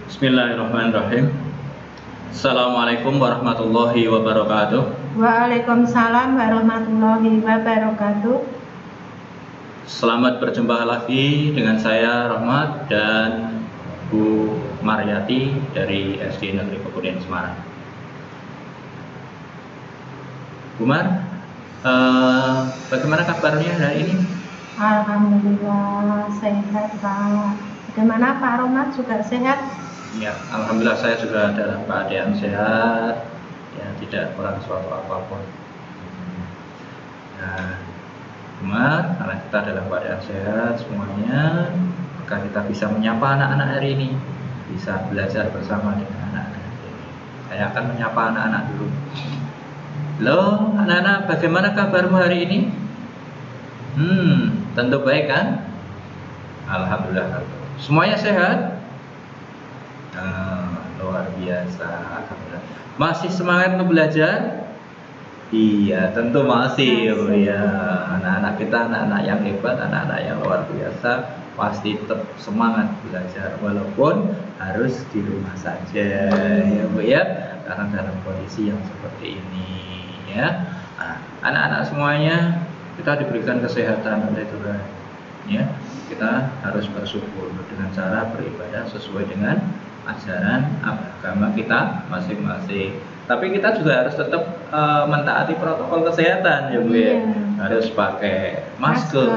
Bismillahirrahmanirrahim. Assalamualaikum warahmatullahi wabarakatuh. Waalaikumsalam warahmatullahi wabarakatuh. Selamat berjumpa lagi dengan saya Rahmat dan Bu Maryati dari SD Negeri Pegunungan Semarang. Bu Mar, bagaimana kabarnya hari ini? Alhamdulillah sehat Pak. Bagaimana Pak Romat, juga sehat? Ya, alhamdulillah saya juga dalam keadaan sehat, ya tidak kurang suatu apapun. Nah, Mar, karena kita dalam keadaan sehat semuanya, maka kita bisa menyapa anak-anak hari ini, bisa belajar bersama dengan anak-anak hari ini. Saya akan menyapa anak-anak dulu. Halo anak-anak, bagaimana kabarmu hari ini? Tentu baik kan? Alhamdulillah. Semuanya sehat? Luar biasa. Alhamdulillah. Masih semangat untuk belajar? Iya, tentu masih. Oh ya, anak-anak kita anak-anak yang hebat, anak-anak yang luar biasa, pasti tetap semangat belajar walaupun harus di rumah saja, ya Bu ya, karena dalam kondisi yang seperti ini ya. Anak-anak semuanya kita diberikan kesehatan oleh Tuhan, ya. Kita harus bersyukur dengan cara beribadah sesuai dengan ajaran agama kita masing-masing. Tapi kita juga harus tetap mentaati protokol kesehatan, ya Bu ya. Harus pakai masker.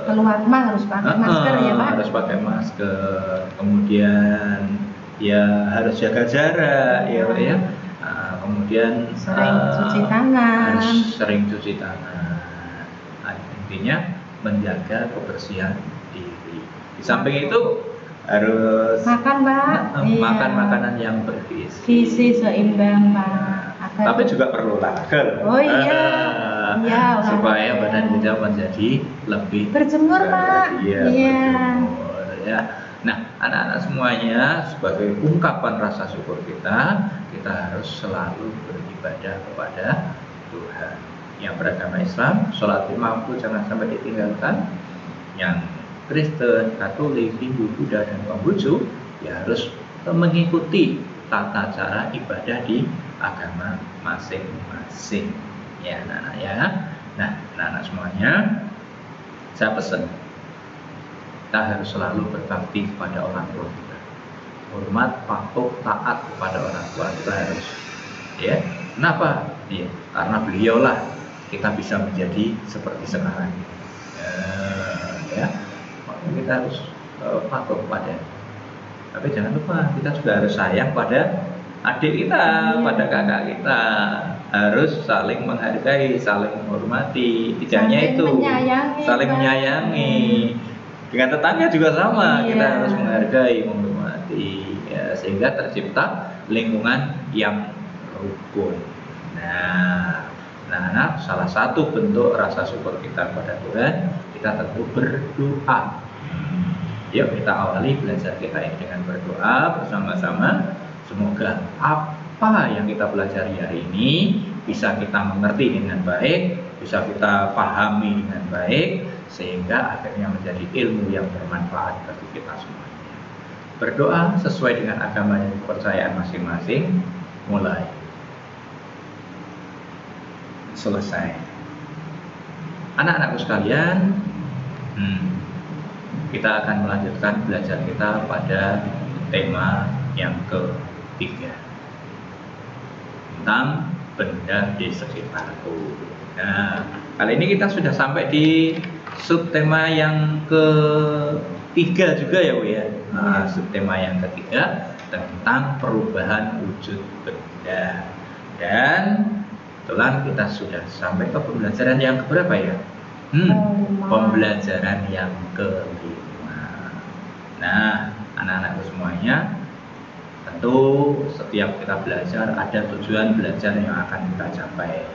Keluar rumah harus pakai masker ya Pak. Harus pakai masker. Kemudian ya harus jaga jarak, ya Pak ya. Kemudian sering cuci tangan. Harus sering cuci tangan. Intinya menjaga kebersihan diri. Di samping itu harus makan Pak, makan makanan yang bergizi, gizi seimbang Pak. Tapi juga perlu olahraga. Oh iya, iya, supaya badan kita menjadi lebih berjemur Pak. Iya. Ya. Nah, anak-anak semuanya, sebagai ungkapan rasa syukur kita harus selalu beribadah kepada Tuhan. Yang beragama Islam, sholat 5 waktu jangan sampai ditinggalkan. Yang Kristen, Katolik, Hindu, Buddha, dan Konghucu ya harus mengikuti tata cara ibadah di agama masing-masing. Ya, anak-anak ya. Nah, anak-anak semuanya, saya pesan kita harus selalu berbakti kepada orang tua kita. Hormat, patuh, taat kepada orang tua kita harus. Ya, kenapa? Ya, karena beliaulah kita bisa menjadi seperti sekarang. Ya, kita harus patuh pada. Tapi jangan lupa kita juga harus sayang pada adik kita, pada kakak kita. Harus saling menghargai, saling menghormati. Tidak hanya itu, saling menyayangi. Dengan tetangga juga sama, kita harus menghargai, menghormati, ya, sehingga tercipta lingkungan yang rukun. Nah, salah satu bentuk rasa syukur kita pada Tuhan, kita tentu berdoa. Yuk kita awali belajar kita ini dengan berdoa bersama-sama. Semoga apa yang kita pelajari hari ini bisa kita mengerti dengan baik, bisa kita pahami dengan baik, sehingga akhirnya menjadi ilmu yang bermanfaat bagi kita semuanya. Berdoa sesuai dengan agama dan kepercayaan masing-masing. Mulai. Selesai. Anak-anakku sekalian, kita akan melanjutkan belajar kita pada tema yang ketiga, tentang benda di sekitarku. Nah, kali ini kita sudah sampai di subtema yang ketiga juga ya Bu ya. Subtema yang ketiga tentang perubahan wujud benda. Dan kebetulan kita sudah sampai ke pembelajaran yang keberapa ya? Pembelajaran yang kelima. Nah, anak-anakku semuanya, tentu setiap kita belajar ada tujuan belajar yang akan kita capai.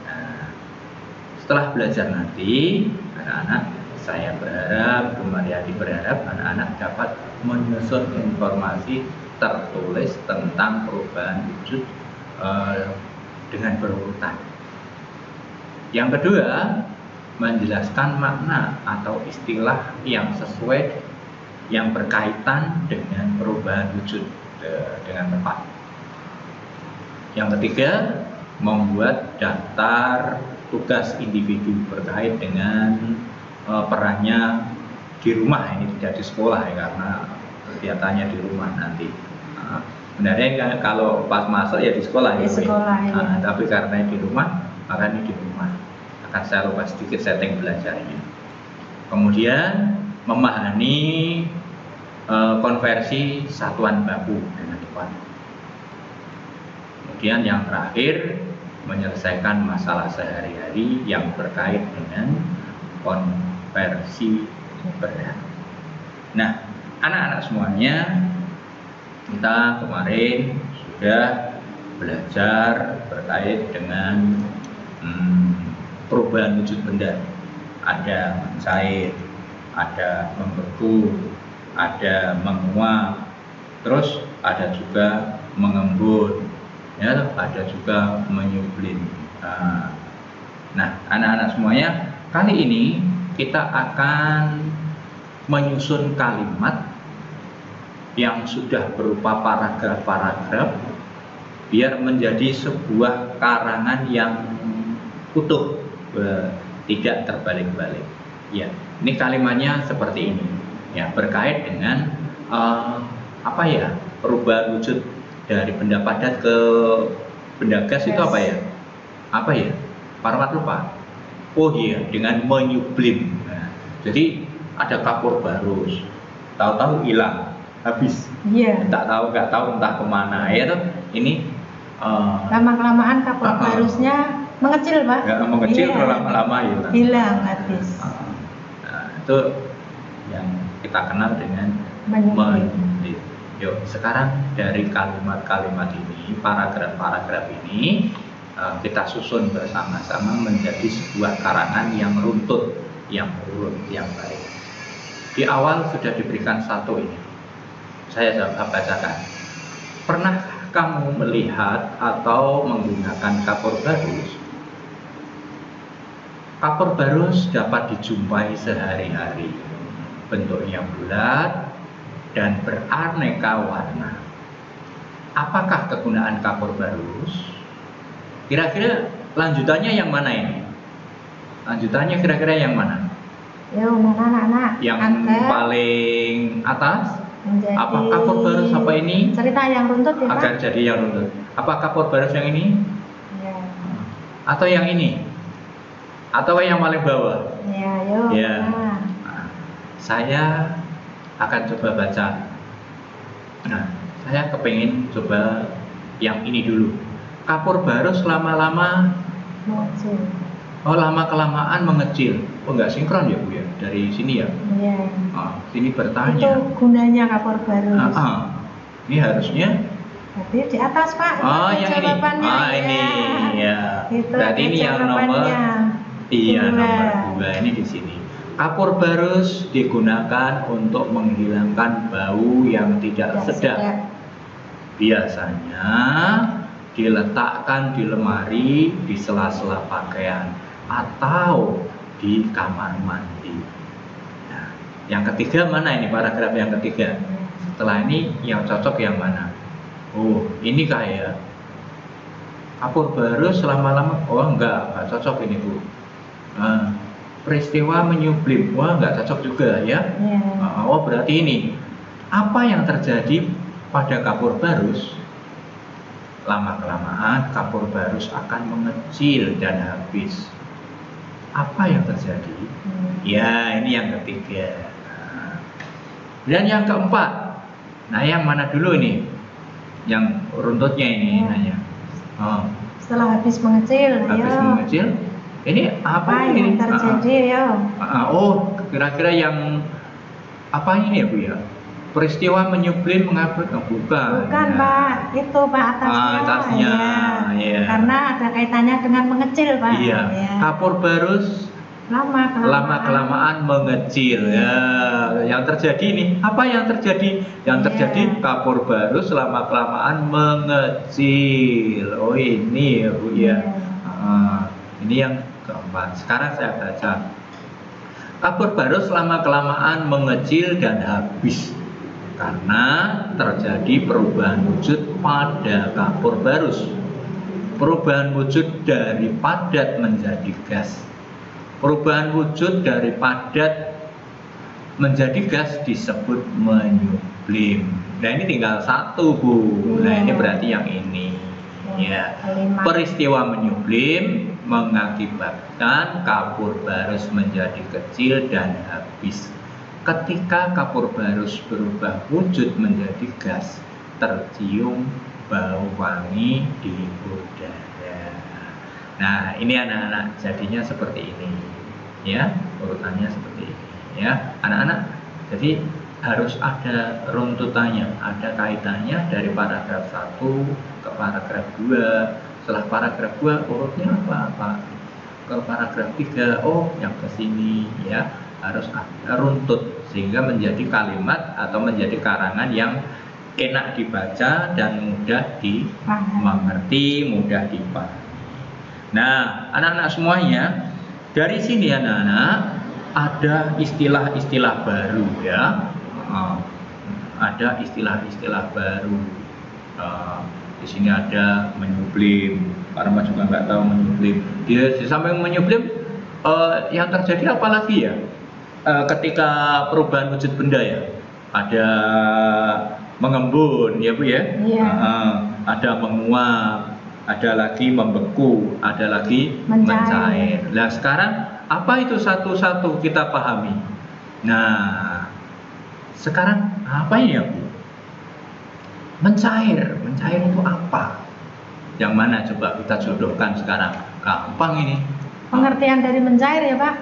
Nah, setelah belajar nanti, anak-anak, saya berharap, Bu Maryati berharap anak-anak dapat menyusun informasi tertulis tentang perubahan wujud dengan berurutan. Yang kedua, menjelaskan makna atau istilah yang sesuai, yang berkaitan dengan perubahan perubahan wujud dengan tepat. Yang ketiga, membuat daftar tugas individu terkait dengan perannya di rumah. Ini tidak di sekolah ya, karena kegiatannya di rumah nanti. Sebenarnya kalau pas masuk ya di sekolah Di ya, Bu, sekolah, ya. ya. Tapi karena di rumah, maka ini di rumah akan saya ubah sedikit setting belajarnya. Kemudian memahami konversi satuan baku dengan tepat. Kemudian yang terakhir, menyelesaikan masalah sehari-hari yang terkait dengan konversi berat. Nah, anak-anak semuanya, kita kemarin sudah belajar terkait dengan perubahan wujud benda. Ada mencair, ada membeku, ada menguap, terus ada juga mengembun, ya, ada juga menyublim. Nah, anak-anak semuanya, kali ini kita akan menyusun kalimat yang sudah berupa paragraf-paragraf biar menjadi sebuah karangan yang utuh, tidak terbalik-balik. Ya, ini kalimatnya seperti ini. Ya, berkait dengan apa ya? Perubahan wujud dari benda padat ke benda gas itu apa ya? Apa ya? Paramat lupa. Oh iya, dengan menyublim. Nah, jadi ada kapur barus, tahu-tahu hilang, habis. Iya. nggak tahu entah kemana ya tuh. Ini lama-kelamaan kapur barusnya mengecil, Pak. nggak mengecil, Iya. lama-lama Hilang habis. Nah, itu yang kita kenal dengan Menyublim. menyublim. Yuk, sekarang dari kalimat-kalimat ini, paragraf-paragraf ini, kita susun bersama-sama menjadi sebuah karangan yang runtut, yang urut, yang baik. Di awal sudah diberikan satu ini. Saya bacakan. Pernah kamu melihat atau menggunakan kapur barus? Kapur barus dapat dijumpai sehari-hari. Bentuknya bulat dan beraneka warna. Apakah kegunaan kapur barus? Kira-kira lanjutannya yang mana ini? Lanjutannya kira-kira yang mana? Yo, mana anak-anak? Yang Agar paling atas? menjadi Apa kapur barus apa ini? cerita yang runtut ya, Pak? Agar jadi yang runtut. Apa kapur barus yang ini? Ya. Atau yang ini? Atau yang paling bawah? Ya, yo. Ya. Nah. Nah, saya akan coba baca. Nah, saya kepingin coba yang ini dulu. Kapur barus lama-lama, Mengecil. oh lama-kelamaan mengecil. Oh nggak sinkron ya Bu ya? Dari sini ya? Iya. Sini Itu bertanya. gunanya kapur barus. Ini harusnya. Berarti di atas, Pak. Oh Itu yang ini. jawabannya, Ini ya. Itu Berarti ini yang nomor. jawabannya. Iya, Dua. nomor 2 ini di sini. Kapur barus digunakan untuk menghilangkan bau yang tidak sedap. Biasanya diletakkan di lemari, di sela-sela pakaian, atau di kamar mandi. Nah, yang ketiga mana ini, paragraf yang ketiga? Setelah ini yang cocok yang mana? Oh, ini kayak kapur barus lama-lama. Oh enggak cocok ini Bu. Peristiwa menyublim. Wah enggak cocok juga ya. Oh berarti ini. Apa yang terjadi pada kapur barus? Lama-kelamaan kapur barus akan mengecil dan habis. Apa yang terjadi? Ya, ini yang ketiga. Dan yang keempat. Nah, yang mana dulu nih? Yang runtutnya ini nanya. Setelah habis mengecil, habis mengecil. Ini apa yang ini? terjadi ya? Oh, kira-kira yang apa ini ya Bu ya? Peristiwa menyublim mengapa? Bukan. Bukan ya. Pak, itu Pak atasnya. Atasnya, ya. Karena ada kaitannya dengan mengecil Pak. Iya. Ya. Kapur barus lama-kelamaan mengecil. Ya. Yang terjadi ini apa yang terjadi? Yang terjadi kapur barus lama-kelamaan mengecil. Oh ini ya Bu ya. Ini yang keempat. Sekarang saya baca. Kapur barus lama-kelamaan mengecil dan habis. Karena terjadi perubahan wujud pada kapur barus. Perubahan wujud dari padat menjadi gas. Perubahan wujud dari padat menjadi gas disebut menyublim. Nah ini tinggal satu, Bu. Nah ini berarti yang ini. Ya. Peristiwa menyublim mengakibatkan kapur barus menjadi kecil dan habis. Ketika kapur barus berubah wujud menjadi gas, tercium bau wangi di udara. Nah, ini anak-anak jadinya seperti ini. Ya, urutannya seperti ini. Ya, anak-anak. Jadi harus ada runtutannya, ada kaitannya dari paragraf 1 ke paragraf 2. Setelah paragraf 2 urutnya apa? Ke paragraf 3, oh yang ke sini ya. Harus runtut sehingga menjadi kalimat atau menjadi karangan yang enak dibaca dan mudah dimengerti, mudah dipahami. Nah, anak-anak semuanya, dari sini anak-anak ada istilah-istilah baru ya. Ada istilah-istilah baru. Di sini ada menyublim. Karena juga nggak tahu menyublim. Dia sampai menyublim, yang terjadi apa lagi ya? Ketika perubahan wujud benda ya, ada mengembun ya Bu ya, ada menguap, ada lagi membeku, ada lagi mencair. Nah sekarang apa itu satu-satu kita pahami. Nah sekarang apa ini ya Bu? Mencair itu apa? Yang mana coba kita jodohkan sekarang? Gampang ini. Pengertian dari mencair ya Pak?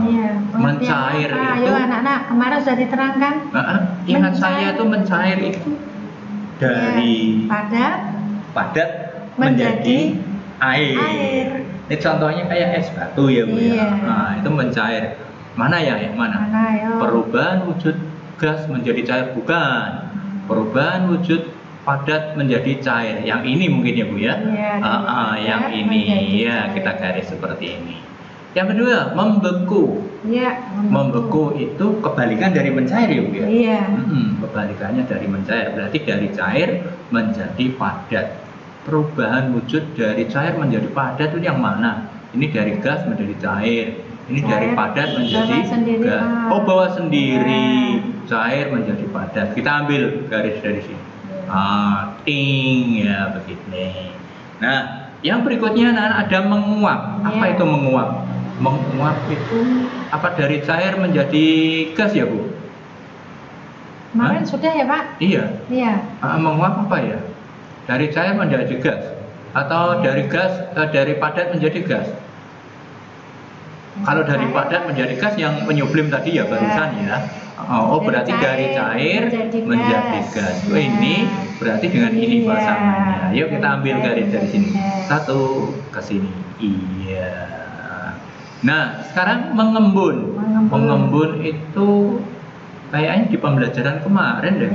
Iya. Mencair apa? itu. Ayo anak-anak, kemarin sudah diterangkan. Ingat saya itu mencair itu dari padat menjadi air. Ini contohnya kayak es batu ya Bu ya. Nah, itu mencair. Mana ya? Yang mana? Perubahan wujud gas menjadi cair bukan. Perubahan wujud padat menjadi cair. Yang ini mungkin ya Bu ya. Yang ini ya kita garis seperti ini. Yang kedua membeku. Membeku itu kebalikan dari mencair ya Bu ya. Kebalikannya dari mencair. Berarti dari cair menjadi padat. Perubahan wujud dari cair menjadi padat itu yang mana? Ini dari gas menjadi cair. Ini dari padat menjadi gas. Oh bawa sendiri. Cair menjadi padat. Kita ambil garis dari sini. Ting ya begini. Nah, yang berikutnya ada menguap. Apa itu menguap? Menguap itu apa dari cair menjadi gas ya Bu? Kemarin sudah ya Pak? Iya. Menguap apa ya? Dari cair menjadi gas atau dari gas dari padat menjadi gas? Kalau dari padat menjadi gas yang menyublim tadi ya barusan ya. Oh berarti dari cair menjadi gas. Oh ini berarti dengan ini pasangannya. Yuk kita ambil garis dari sini. Satu ke sini. Iya. Nah sekarang mengembun. Mengembun itu kayaknya di pembelajaran kemarin deh.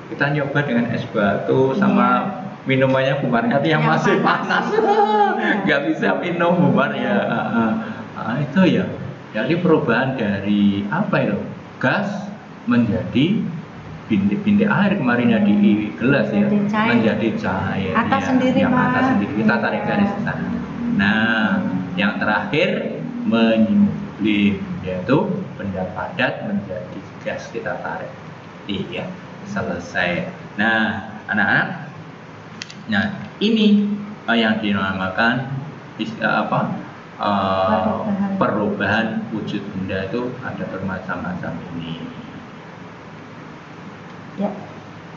Kita nyoba dengan es batu sama minumannya Bu Marniati yang masih panas. Gak bisa minum Bu Marniati ya. Itu ya. Jadi perubahan dari apa itu? Gas menjadi bintik-bintik air kemarin ya di gelas ya, menjadi cair. Atas ya. sendiri Yang Pak. atas sendiri kita tarik garis ke sana. Nah, yang terakhir menyublim yaitu benda padat menjadi gas kita tarik. Iya, selesai. Nah, anak-anak. Nah, ini yang dinamakan perubahan wujud benda itu ada bermacam-macam ini. Ya.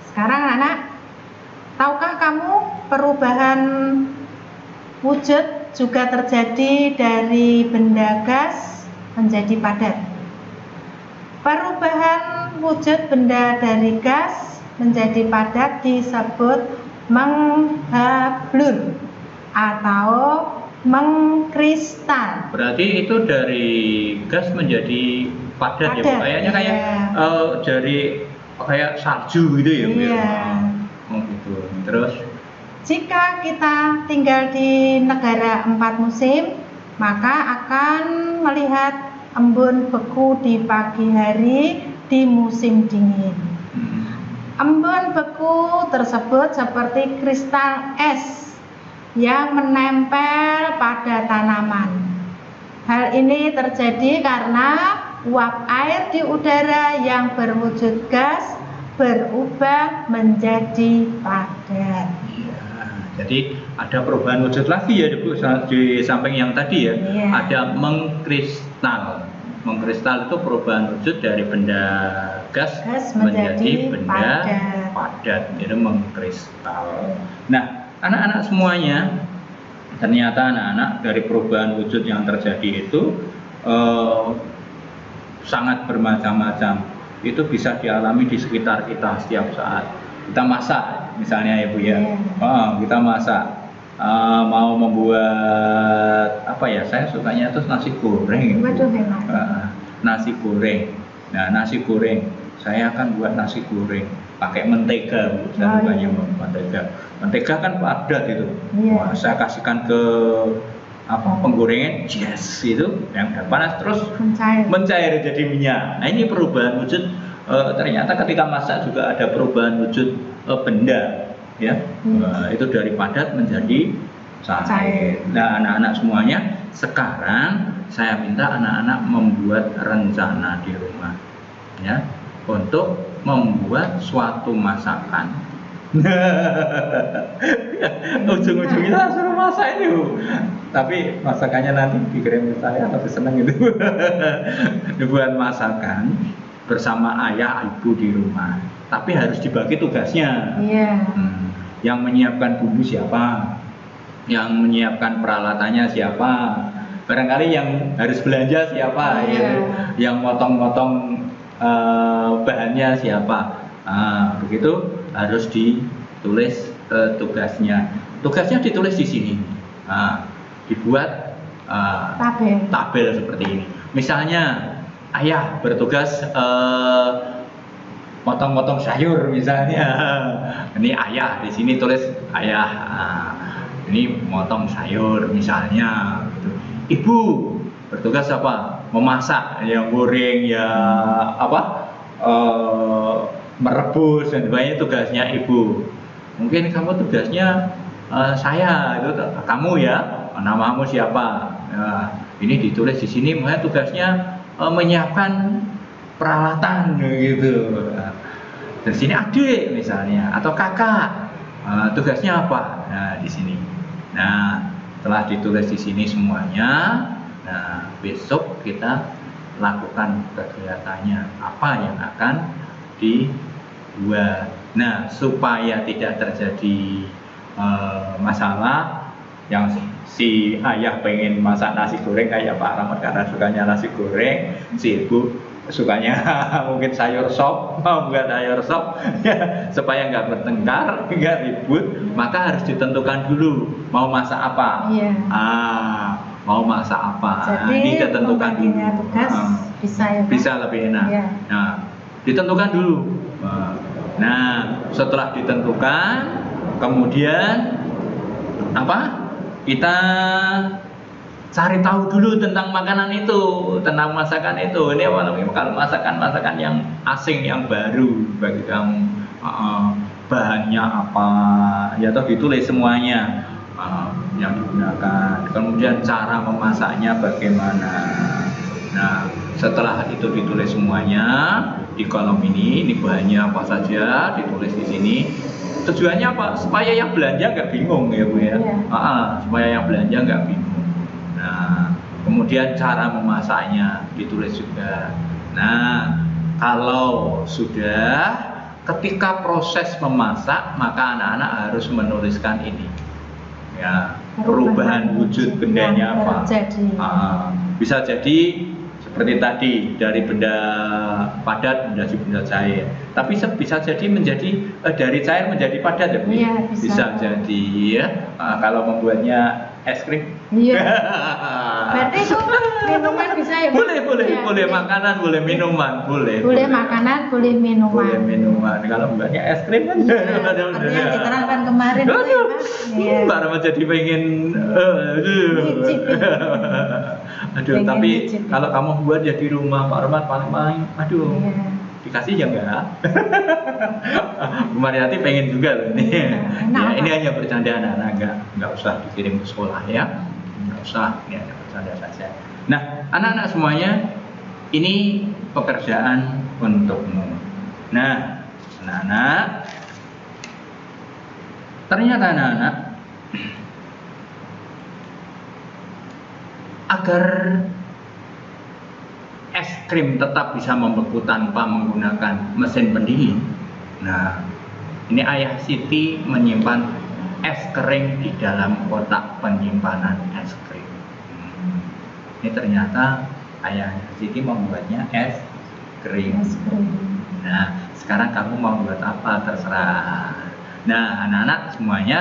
Sekarang anak-anak, tahukah kamu perubahan wujud juga terjadi dari benda gas menjadi padat? Perubahan wujud benda dari gas menjadi padat disebut menghablur atau mengkristal. Berarti itu dari gas menjadi padat ya Bu? Kayaknya kayak dari kayak salju gitu ya Bu? Oh gitu. Terus? Jika kita tinggal di negara 4 musim, maka akan melihat embun beku di pagi hari di musim dingin. embun beku tersebut seperti kristal es yang menempel pada tanaman. Hal ini terjadi karena uap air di udara yang berwujud gas berubah menjadi padat. Ya, jadi ada perubahan wujud lagi ya Bu, di samping yang tadi ya. Iya. Ada mengkristal. Mengkristal itu perubahan wujud dari benda gas menjadi benda padat. Itu mengkristal. Nah, anak-anak semuanya, ternyata anak-anak dari perubahan wujud yang terjadi itu sangat bermacam-macam. Itu bisa dialami di sekitar kita setiap saat. Kita masak misalnya ya Bu ya. Kita masak, mau membuat apa ya, saya sukanya itu nasi goreng. Waduh, enak. Nasi goreng. Nah, nasi goreng saya akan buat nasi goreng pakai mentega Bu. Saya sukanya mentega. Mentega kan padat itu. Wah, saya kasihkan ke penggorengan, itu yang udah panas terus mencair jadi minyak. Nah, ini perubahan wujud. Ternyata ketika masak juga ada perubahan wujud benda, ya. Itu dari padat menjadi cair. Nah, anak-anak semuanya, sekarang saya minta anak-anak membuat rencana di rumah, ya, untuk membuat suatu masakan. Ujung-ujungnya suruh masak ini Bu. Tapi masakannya nanti dikirim ke saya, tapi seneng itu. Dibuat masakan bersama ayah ibu di rumah, tapi harus dibagi tugasnya. Yang menyiapkan bumbu siapa, yang menyiapkan peralatannya siapa, barangkali yang harus belanja siapa, yang motong-motong bahannya siapa. Begitu harus ditulis tugasnya. Tugasnya ditulis di sini. Dibuat tabel seperti ini. Misalnya ayah bertugas potong-potong sayur misalnya. Ini ayah, di sini tulis ayah. Ini motong sayur misalnya. Gitu. Ibu bertugas apa? Memasak, yang goreng, ya merebus dan sebagainya, tugasnya ibu. Mungkin kamu tugasnya saya, itu kamu ya, namamu siapa? Ini ditulis di sini, makanya tugasnya menyiapkan peralatan gitu. Di sini adik misalnya atau kakak, tugasnya apa? Nah, di sini. Nah, setelah ditulis di sini semuanya, nah besok kita lakukan kegiatannya apa yang akan dibuat. Nah, supaya tidak terjadi masalah yang si ayah pengen masak nasi goreng kayak Pak Rahmat karena sukanya nasi goreng, si ibu sukanya mungkin sayur sop, mau buat sayur sop, ya, supaya nggak bertengkar, nggak ribut, maka harus ditentukan dulu mau masak apa. Mau masak apa. Jadi ditentukan dulu. Tugas bisa lebih enak. Nah, ditentukan dulu. Nah, setelah ditentukan, kemudian kita cari tahu dulu tentang makanan itu, tentang masakan itu. Ini kalau masakan yang asing, yang baru bagi kamu, bahannya apa, ya toh ditulis semuanya yang digunakan. Kemudian cara memasaknya bagaimana. Nah, setelah itu ditulis semuanya di kolom ini bahannya apa saja, ditulis di sini. Tujuannya apa? Supaya yang belanja nggak bingung ya Bu ya. Supaya yang belanja nggak bingung. Nah, kemudian cara memasaknya ditulis juga. Nah, kalau sudah ketika proses memasak, maka anak-anak harus menuliskan ini. Ya, perubahan wujud bendanya apa? Bisa jadi seperti tadi dari benda padat menjadi benda cair. Tapi bisa jadi dari cair menjadi padat ya Bu? Bisa jadi ya. Kalau membuatnya es krim. Berarti itu minuman bisa ya? Boleh makanan, boleh minuman, boleh. Boleh makanan, boleh minuman. Boleh minuman. Kalau buatnya es krim kan yang diterangkan kemarin. Mbak Rama jadi pengen tapi kalau kamu buat ya di rumah Pak Rahmat paling dikasih ya enggak. Bu Mariati pengen juga loh ini. Ya, ini hanya bercanda anak-anak, enggak usah dikirim ke sekolah ya. Enggak usah, ini hanya bercanda saja. Nah, anak-anak semuanya, ini pekerjaan untukmu. Nah, anak-anak, ternyata anak-anak, agar es krim tetap bisa membeku tanpa menggunakan mesin pendingin. Nah, ini Ayah Siti menyimpan es kering di dalam kotak penyimpanan es krim. Ini ternyata Ayah Siti membuatnya es krim. Nah, sekarang kamu mau buat apa terserah. Nah, anak-anak semuanya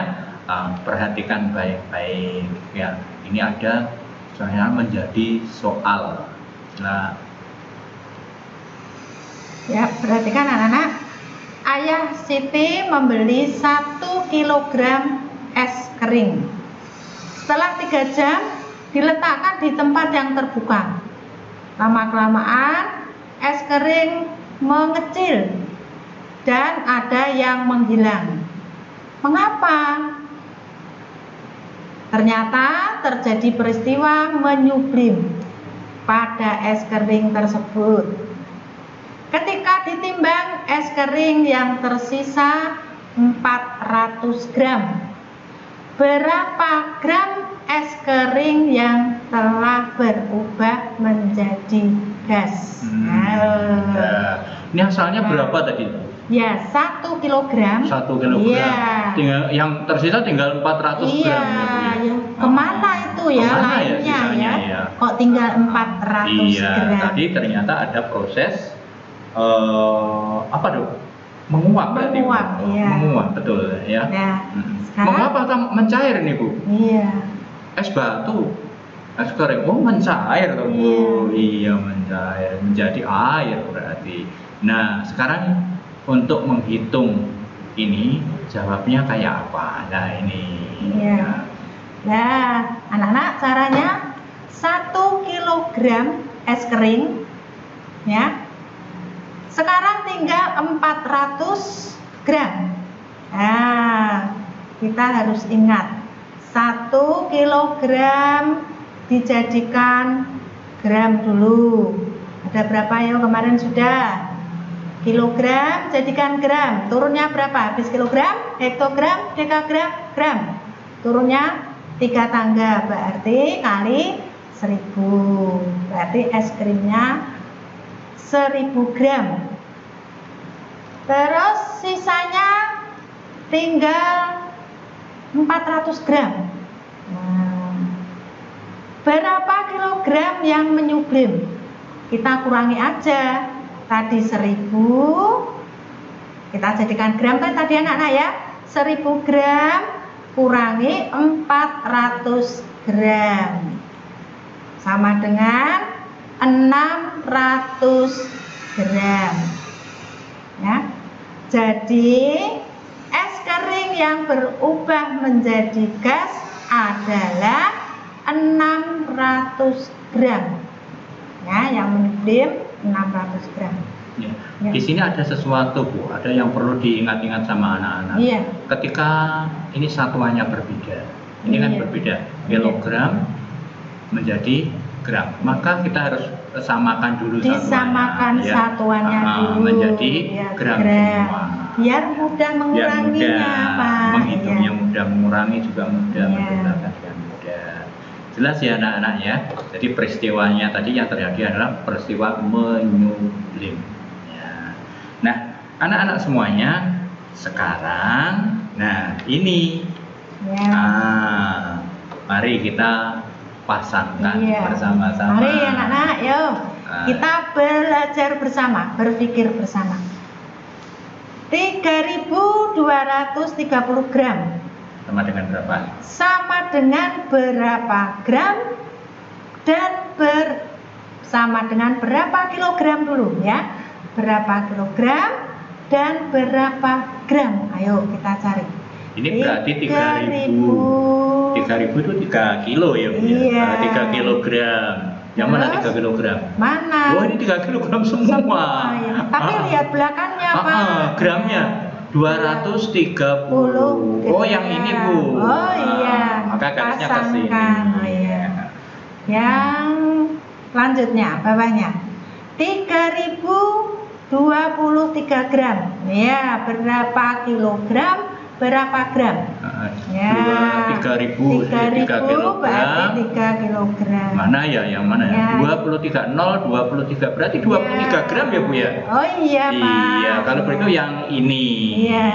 perhatikan baik-baik ya. Ini ada soalnya menjadi soal. Nah, ya, perhatikan anak-anak. Ayah Siti membeli 1 kilogram es kering. Setelah 3 jam diletakkan di tempat yang terbuka. Lama-kelamaan es kering mengecil dan ada yang menghilang. Mengapa? Ternyata terjadi peristiwa menyublim pada es kering tersebut. Ketika ditimbang es kering yang tersisa 400 gram. Berapa gram es kering yang telah berubah menjadi gas? Ya. Ini asalnya berapa tadi? Ya, 1 kilogram. 1 kilogram. Ya. Tinggal yang tersisa tinggal 400 Iya, gram ya, Bu, ya? ya. Kemana itu ya Kemana lainnya sisanya, ya? Kok tinggal 400 Iya, gram? tadi ternyata ada proses apa dong? Menguap berarti. Menguap, iya. Menguap, betul ya. Ya. Sekarang, Menguap atau mencair nih, Bu? Iya. Es batu. Es kering. Oh, mencair toh, Bu. Iya, mencair. Menjadi air berarti. Nah, sekarang untuk menghitung ini jawabnya kayak apa? Nah, ini. Iya. Nah, anak-anak caranya 1 kilogram es kering ya. Sekarang tinggal 400 gram. Nah, kita harus ingat 1 kilogram dijadikan gram dulu. Ada berapa ya kemarin sudah? Kilogram jadikan gram. Turunnya berapa? Habis kilogram, hektogram, dekagram, gram. Turunnya 3 tangga, berarti kali 1000. Berarti es krimnya 1000 gram. Terus sisanya tinggal 400 gram. Nah, berapa kilogram yang menyublim? Kita kurangi aja. Tadi 1000, kita jadikan gram kan tadi anak-anak ya. 1000 gram kurangi 400 gram sama dengan 600 gram ya. Jadi es kering yang berubah menjadi gas adalah 600 gram ya, yang menyublim 600 gram. Ya. Ya. Di sini ada sesuatu, Bu, ada yang perlu diingat-ingat sama anak-anak. Iya. Ketika ini satuannya berbeda, ini kan Iya. berbeda, kilogram menjadi gram, maka kita harus samakan dulu Disamakan satuannya, satuannya dulu menjadi ya, gram semua. Biar mudah Biar menguranginya, mudah, Pak. menghitungnya Ya. mudah, mengurangi juga mudah, Iya. menggunakan juga mudah. Jelas ya anak-anak ya. Jadi peristiwanya tadi yang terjadi adalah peristiwa menyublim. Ya. Nah, anak-anak semuanya sekarang, nah ini, Ya. mari kita pasangkan Iya. bersama-sama. Mari anak-anak, yuk kita belajar bersama, berpikir bersama. 3230 gram Sama dengan berapa? sama dengan berapa gram dan sama dengan berapa kilogram dulu ya. Berapa kilogram dan berapa gram? Ayo kita cari. Ini berarti 3000. 3000 itu 3 kilo ya, Bu. Iya. 3 kilogram. Yang mana Terus? 3 kilogram? Mana? Oh, ini 3 kilogram semua. Ya. Tapi lihat belakangnya, Pak. Gramnya 230. Oh, yang ini, Bu. Oh iya. Maka garisnya ke sini. Pasangkan. Oh iya. Yang lanjutnya, bawahnya 3023 gram. Ya, berapa kilogram? Berapa gram? Ya. 3.000 berarti 3 kilogram. kilogram. Mana ya? Yang mana ya? Ya. 23 0 23 berarti 23 gram ya, Bu ya? Oh iya, Pak. Iya, kalau begitu yang ini. Iya.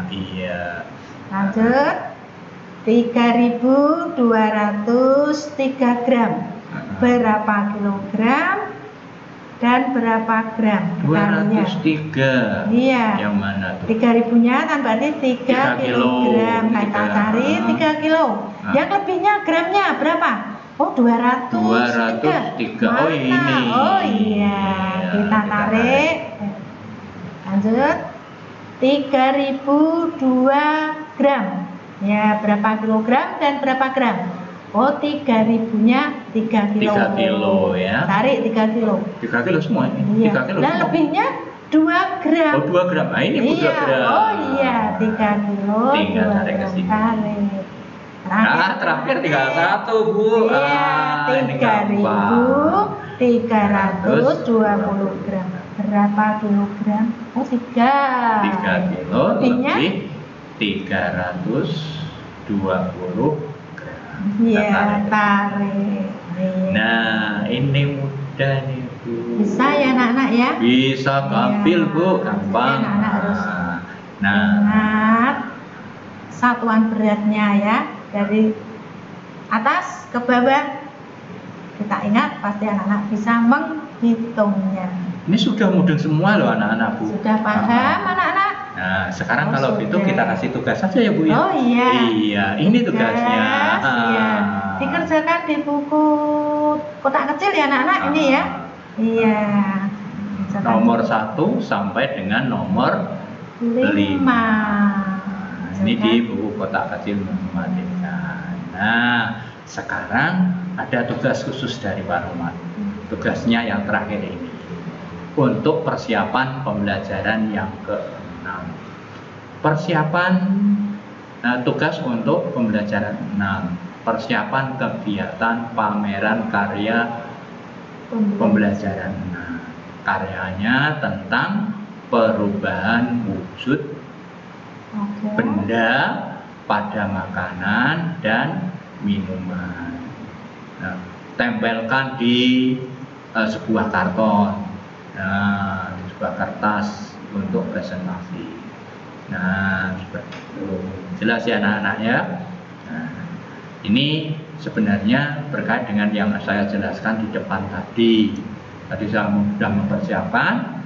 Iya. Lanjut. 3203 gram. Berapa kilogram dan berapa gram? 203. Iya. Yang mana tuh? 3000-nya kan berarti 3 3 kilo. kilogram. Kita cari 3 kilo. Yang lebihnya gramnya berapa? Oh, 203. 203. Oh, ini. Oh iya. Kita tarik. Lanjut. 3002 gram. Ya, berapa kilogram dan berapa gram? Oh, 3000-nya 3 kilo. 3 kilo ya. Tarik 3 kilo. 3 kilo semua ini. Iya. 3 kilo. Dan semua. lebihnya 2 gram. Oh, 2 gram. Nah, ini 2 Iya. gram. Oh iya, 3 kilo. Tinggal 2 tarik ke gram. sini. Tarik. Terakhir tinggal 1, Bu. Iya, Ini gampang. 3.320 gram. Berapa kilogram? Oh, 3. 3 kilo Lebihnya? lebih 320 gram. Iya, tarik. Iya. Nah, ini mudah nih, Bu. Bisa ya anak-anak ya? Bisa gampil, Iya. Bu, gampang. Jadi anak-anak harus Nah, ingat satuan beratnya ya, dari atas ke bawah. Kita ingat, pasti anak-anak bisa menghitungnya. ini sudah mudeng semua loh anak-anak, Bu. Sudah paham anak-anak? Nah, sekarang Oh, kalau gitu sudah. kita kasih tugas saja ya, Bu ya. Oh iya. Iya, ini tugasnya. Iya. Dikerjakan di buku kotak kecil ya anak-anak ini ya. Iya. Kerjakan Nomor 1 sampai dengan nomor 5. ini di buku kotak kecil matematika. Nah, sekarang ada tugas khusus dari Pak Roman. Tugasnya yang terakhir ini untuk persiapan pembelajaran yang ke-6. Persiapan tugas untuk pembelajaran 6. Persiapan kegiatan pameran karya pembelajaran 6. Karyanya tentang perubahan wujud Oke. benda pada makanan dan minuman. Nah, tempelkan di sebuah karton, di sebuah kertas untuk presentasi. Nah, seperti itu. Jelas ya anak-anak ya. Nah, ini sebenarnya berkait dengan yang saya jelaskan di depan tadi. Tadi saya sudah mempersiapkan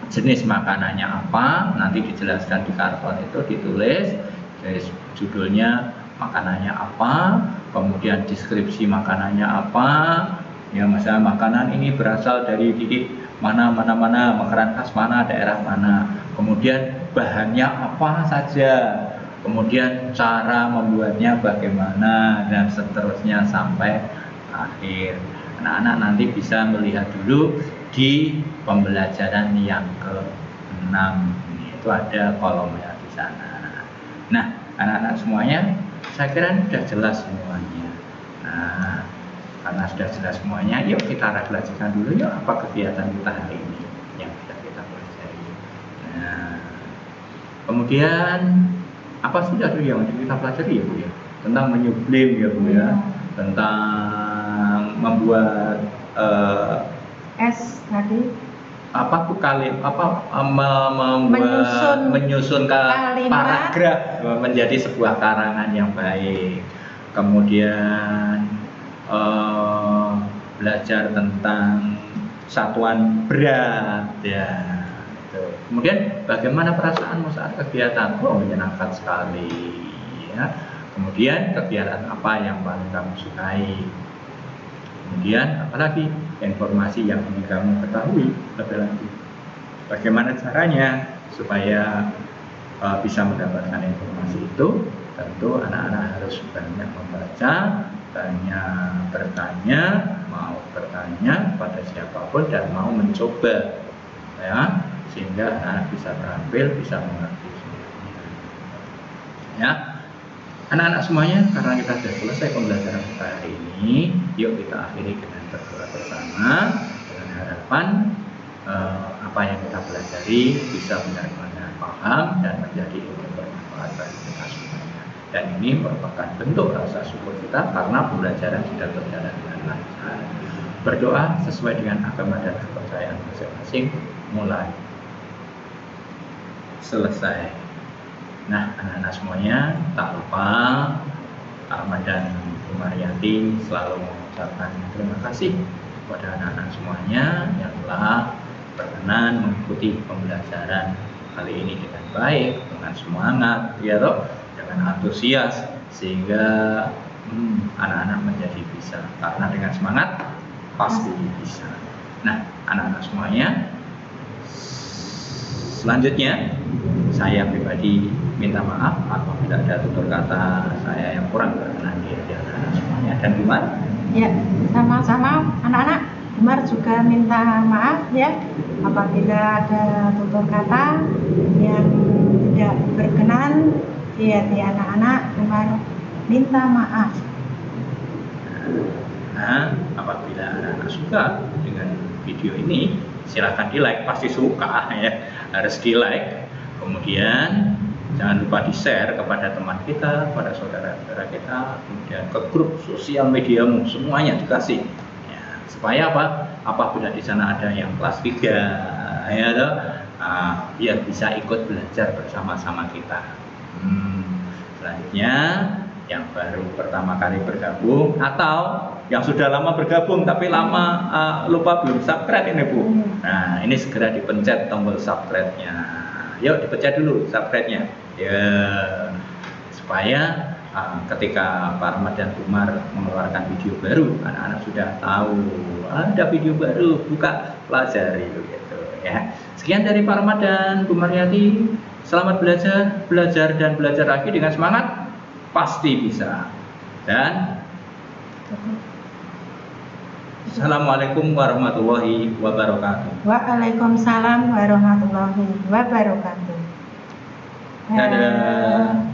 jenis makanannya apa, nanti dijelaskan di karton itu ditulis judulnya makanannya apa, kemudian deskripsi makanannya apa, ya misalnya makanan ini berasal dari titik mana, makanan khas mana, daerah mana, kemudian bahannya apa saja, kemudian cara membuatnya bagaimana, dan seterusnya sampai akhir. Anak-anak nanti bisa melihat dulu di pembelajaran yang ke-6. Itu ada kolomnya di sana. Nah, anak-anak semuanya saya kira sudah jelas semuanya. Nah, karena sudah jelas semuanya, yuk kita refleksikan dulu yuk apa kegiatan kita hari ini yang sudah kita pelajari. Nah, kemudian apa sih tadi yang kita pelajari ya, Bu ya? Tentang menyublim ya, Bu ya. Tentang membuat S tadi apa Bu membuat menyusun paragraf menjadi sebuah karangan yang baik. Kemudian belajar tentang satuan berat ya. Kemudian bagaimana perasaanmu saat kegiatan? Oh, menyenangkan sekali ya. Kemudian kegiatan apa yang paling kamu sukai? Kemudian apalagi informasi yang ingin kamu ketahui lebih lanjut. Bagaimana caranya supaya bisa mendapatkan informasi itu? Tentu anak-anak harus banyak membaca, banyak bertanya, mau bertanya pada siapapun dan mau mencoba, ya, sehingga anak bisa terampil, bisa mengerti semuanya. Ya, anak-anak semuanya, karena kita sudah selesai pembelajaran kita hari ini, yuk kita akhiri dengan berdoa bersama dengan harapan apa yang kita pelajari bisa benar-benar paham dan menjadi ilmu bermanfaat bagi kita semuanya. Dan ini merupakan bentuk rasa syukur kita karena pembelajaran sudah berjalan dengan lancar. Berdoa sesuai dengan agama dan kepercayaan masing-masing mulai selesai. Nah, anak-anak semuanya, tak lupa Pak Ahmad dan Bu Mariyati selalu mengucapkan terima kasih kepada anak-anak semuanya yang telah berkenan mengikuti pembelajaran kali ini dengan baik, dengan semangat, ya toh, dengan antusias, sehingga anak-anak menjadi bisa. Karena dengan semangat pasti bisa. Nah, anak-anak semuanya, selanjutnya saya pribadi minta maaf apabila ada tutur kata saya yang kurang berkenan di anak-anak semuanya. Dan Bumar? Ya, sama-sama anak-anak. Bumar juga minta maaf ya apabila ada tutur kata yang tidak berkenan di hati anak-anak. Bumar minta maaf. Nah, apabila anak-anak suka dengan video ini, silakan di like, pasti suka ya, harus di like. Kemudian jangan lupa di share kepada teman kita, kepada saudara-saudara kita, kemudian ke grup sosial mediamu, semuanya dikasih. Ya, supaya apa? Apabila di sana ada yang kelas 3, ya toh, biar bisa ikut belajar bersama-sama kita. Selanjutnya yang baru pertama kali bergabung atau yang sudah lama bergabung tapi lama lupa belum subscribe ini Bu. Nah, ini segera dipencet tombol subscribe-nya. Yuk dipencet dulu subscribe-nya. Ya, supaya ketika Pak Ahmad dan Bumar mengeluarkan video baru, anak-anak sudah tahu ada video baru, buka pelajari gitu ya. Sekian dari Pak Ahmad dan Bu Mariyati. Selamat belajar dan belajar lagi dengan semangat. Pasti bisa. Dan Assalamualaikum warahmatullahi wabarakatuh. Waalaikumsalam warahmatullahi wabarakatuh. Dadah.